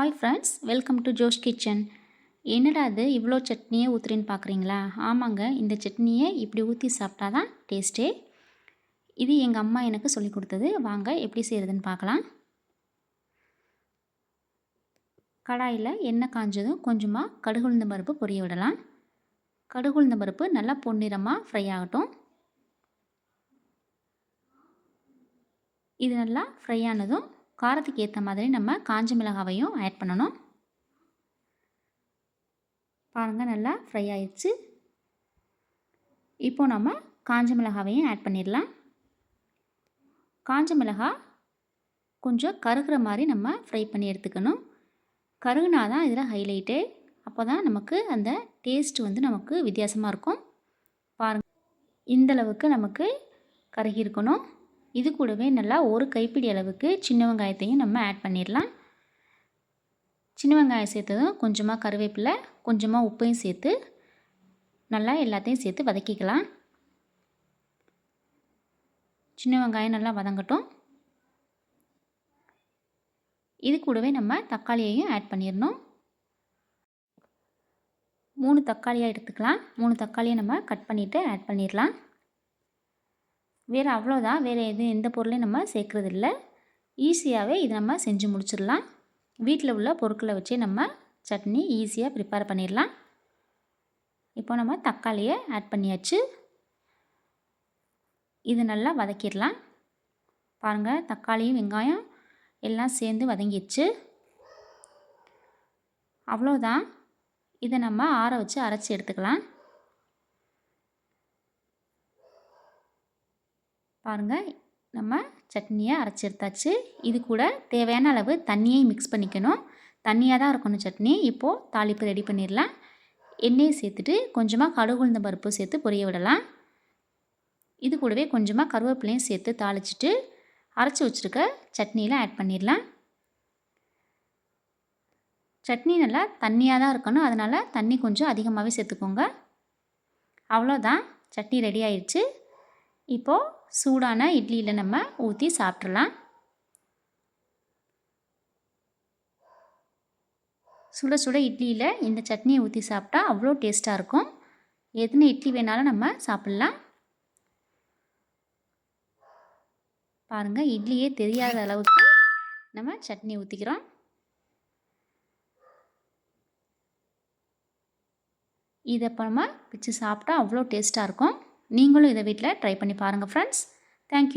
Hi friends, welcome to Josh kitchen. என்னடா இது இவ்வளோ சட்னியே ஊற்றுறேன்னு பார்க்குறீங்களா? ஆமாங்க, இந்த சட்னியை இப்படி ஊற்றி சாப்பிட்டா தான் டேஸ்ட்டே. இது எங்கள் அம்மா எனக்கு சொல்லி கொடுத்தது. வாங்க எப்படி செய்கிறதுன்னு பார்க்கலாம். கடாயில் எண்ணெய் காஞ்சதும் கொஞ்சமாக கடுகு உளுந்தம் பருப்பு பொரிய விடலாம். கடுகு உளுந்தம் பருப்பு நல்லா பொன்னிறமாக ஃப்ரை ஆகட்டும். இது நல்லா ஃப்ரை ஆனதும் காரத்துக்கு ஏற்ற மாதிரி நம்ம காஞ்ச மிளகாவையும் ஆட் பண்ணணும். பாருங்கள், நல்லா ஃப்ரை ஆயிடுச்சு. இப்போது நம்ம காஞ்ச மிளகாவையும் ஆட் பண்ணிடலாம். காஞ்ச மிளகாய் கொஞ்சம் கருகிற மாதிரி நம்ம ஃப்ரை பண்ணி எடுத்துக்கணும். கருகுனா தான் இதில் ஹைலைட்டே. அப்போ தான் நமக்கு அந்த டேஸ்ட் நமக்கு வித்தியாசமாக இருக்கும். பாருங்கள், இந்தளவுக்கு நமக்கு கருகி இருக்கணும். இது கூடவே நல்லா ஒரு கைப்பிடி அளவுக்கு சின்ன வெங்காயத்தையும் நம்ம ஆட் பண்ணிடலாம். சின்ன வெங்காயம் சேர்த்ததும் கொஞ்சமாக கருவேப்பிலை, கொஞ்சமாக உப்பையும் சேர்த்து நல்லா எல்லாத்தையும் சேர்த்து வதக்கிக்கலாம். சின்ன வெங்காயம் நல்லா வதங்கட்டும். இது கூடவே நம்ம தக்காளியையும் ஆட் பண்ணிடணும். 3 தக்காளியாக எடுத்துக்கலாம். 3 தக்காளியை நம்ம கட் பண்ணிவிட்டு ஆட் பண்ணிடலாம். வேறு அவ்வளோதான், வேறு எந்த பொருளையும் நம்ம சேர்க்குறதில்ல. ஈஸியாகவே இதை நம்ம செஞ்சு முடிச்சிடலாம். வீட்டில் உள்ள பொருட்களை வச்சே நம்ம சட்னி ஈஸியாக ப்ரிப்பேர் பண்ணிடலாம். இப்போ நம்ம தக்காளியை ஆட் பண்ணியாச்சு. இது நல்லா வதக்கிடலாம். பாருங்கள், தக்காளியும் வெங்காயம் எல்லாம் சேர்ந்து வதங்கிடுச்சு. அவ்வளோதான், இதை நம்ம ஆற வச்சு அரைச்சி எடுத்துக்கலாம். பாருங்கள், நம்ம சட்னியை அரைச்சி எடுத்தாச்சு. இது கூட தேவையான அளவு தண்ணியை மிக்ஸ் பண்ணிக்கணும். தண்ணியாக தான் இருக்கணும் சட்னி. இப்போது தாளிப்பு ரெடி பண்ணிடலாம். எண்ணெயை சேர்த்துட்டு கொஞ்சமாக கடுகு உளுந்தம் பருப்பு சேர்த்து பொரிய விடலாம். இது கூடவே கொஞ்சமாக கருவேப்பிலையும் சேர்த்து தாளிச்சிட்டு அரைச்சி வச்சுருக்க சட்னியில் ஆட் பண்ணிடலாம். சட்னி நல்லா தண்ணியாக தான் இருக்கணும், அதனால் தண்ணி கொஞ்சம் அதிகமாகவே சேர்த்துக்கோங்க. அவ்வளோதான், சட்னி ரெடி ஆயிடுச்சு. இப்போது சூடான இட்லியில் நம்ம ஊற்றி சாப்பிட்றலாம். சுட சுட இட்லியில் இந்த சட்னியை ஊற்றி சாப்பிட்டா அவ்வளோ டேஸ்ட்டாக இருக்கும். எத்தனை இட்லி வேணாலும் நம்ம சாப்பிட்லாம். பாருங்கள், இட்லியே தெரியாத அளவுக்கு நம்ம சட்னி ஊற்றிக்கிறோம். இதை இப்போ நம்ம பிச்சு சாப்பிட்டா அவ்வளோ டேஸ்ட்டாக இருக்கும். நீங்களும் இதை வீட்டில் ட்ரை பண்ணி பாருங்கள் ஃப்ரெண்ட்ஸ். தேங்க்யூ.